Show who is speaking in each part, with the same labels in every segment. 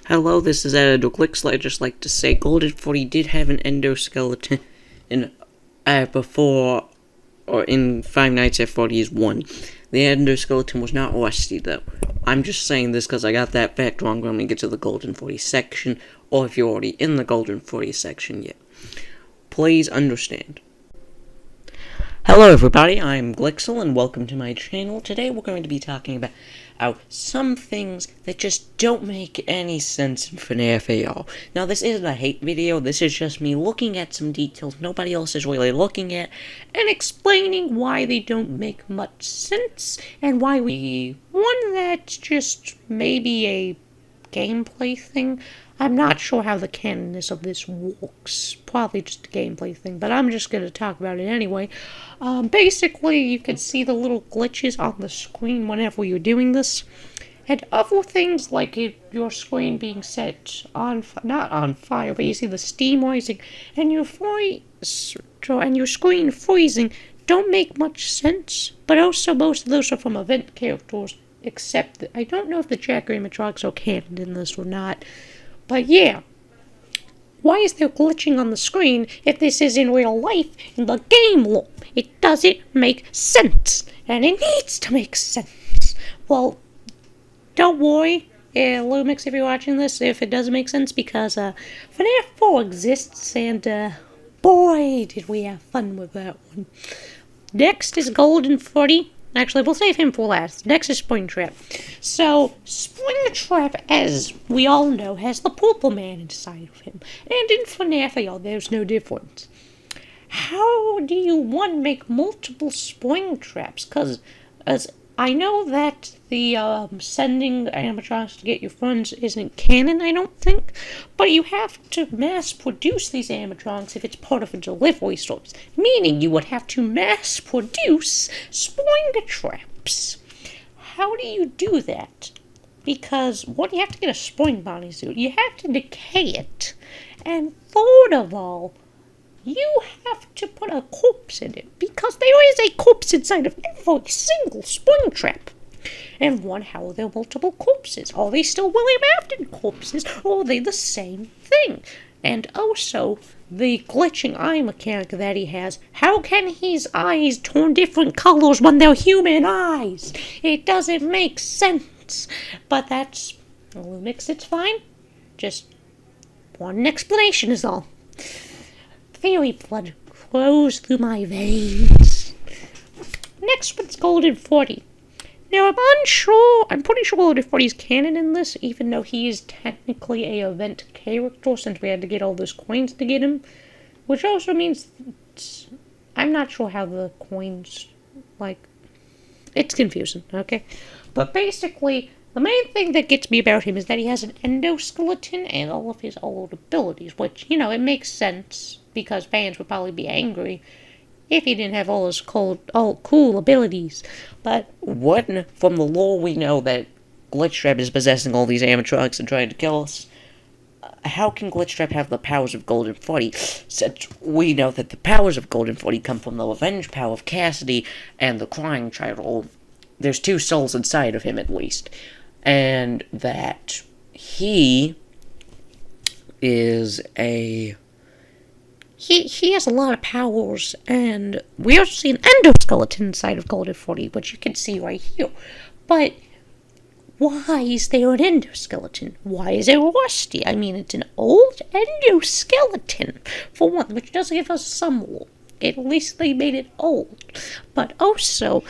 Speaker 1: Hello, this is Glixel. I'd just like to say Golden 40 did have an endoskeleton before, or in Five Nights at Freddy's 1. The endoskeleton was not rusty, though. I'm just saying this because I got that fact wrong when we get to the Golden 40 section, or if you're already in the Golden 40 section yet. Please understand. Hello everybody, I'm Glixel and welcome to my channel. Today we're going to be talking about some things that just don't make any sense in FNAF AR. Now this isn't a hate video, this is just me looking at some details nobody else is really looking at and explaining why they don't make much sense and why one that's just maybe a gameplay thing. I'm not sure how the canonness of this works. Probably just a gameplay thing, but I'm just going to talk about it anyway. Basically, you can see the little glitches on the screen whenever you're doing this. And other things like your screen being set on, not on fire, but you see the steam rising, and your screen freezing don't make much sense. But also most of those are from event characters, except that I don't know if the Jack animatronics are canon in this or not. But yeah, why is there glitching on the screen if this is in real life in the game lore? It doesn't make sense, and it needs to make sense. Well, don't worry, Lumix, if you're watching this, if it doesn't make sense, because FNAF 4 exists, and boy, did we have fun with that one. Next is Golden 40. Actually, we'll save him for last. Next is Springtrap. So, Springtrap, as we all know, has the purple man inside of him. And in FNAF AR, there's no difference. How do you, one, make multiple Springtraps? Because, as I know that the sending animatronics to get your friends isn't canon, I don't think. But you have to mass produce these animatronics if it's part of a delivery service. Meaning you would have to mass produce Springtraps. How do you do that? Because, one, you have to get a spring bodysuit. You have to decay it. And third of all, you have to put a corpse in it, because there is a corpse inside of every single Springtrap. And one, how are there multiple corpses? Are they still William Afton corpses, or are they the same thing? And also, the glitching eye mechanic that he has, how can his eyes turn different colors when they're human eyes? It doesn't make sense. But that's, Lumix, it's fine. Just one explanation is all. Fairy blood flows through my veins. Next one's Golden 40. Now, I'm pretty sure Golden 40 is canon in this, even though he is technically a event character, since we had to get all those coins to get him. Which also means, I'm not sure how the coins, it's confusing, okay? But basically, the main thing that gets me about him is that he has an endoskeleton and all of his old abilities, which, it makes sense, because fans would probably be angry if he didn't have all his cool abilities. But from the lore we know that Glitchtrap is possessing all these animatronics and trying to kill us. How can Glitchtrap have the powers of Golden 40? Since we know that the powers of Golden 40 come from the revenge power of Cassidy and the Crying Child. There's two souls inside of him, at least. And that he is He has a lot of powers, and we also see an endoskeleton inside of Golden 40, which you can see right here. But why is there an endoskeleton? Why is it rusty? I mean, it's an old endoskeleton, for one, which doesn't give us some lore. At least they made it old. But also,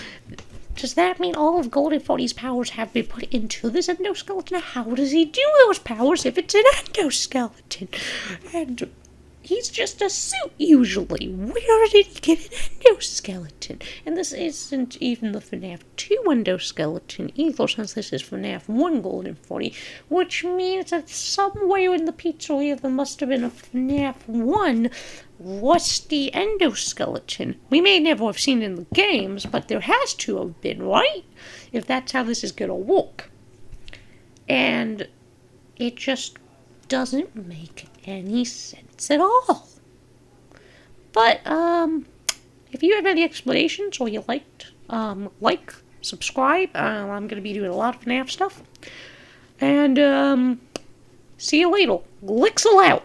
Speaker 1: does that mean all of Golden 40's powers have been put into this endoskeleton? How does he do those powers if it's an endoskeleton? And he's just a suit, usually. Where did he get an endoskeleton? And this isn't even the FNAF 2 endoskeleton either, since this is FNAF 1 Golden 40, which means that somewhere in the pizzeria there must have been a FNAF 1 rusty endoskeleton. We may never have seen it in the games, but there has to have been, right? If that's how this is gonna work. And it just doesn't make any sense at all. But, if you have any explanations or you subscribe. I'm going to be doing a lot of FNAF stuff. And, See you later. Glixel out.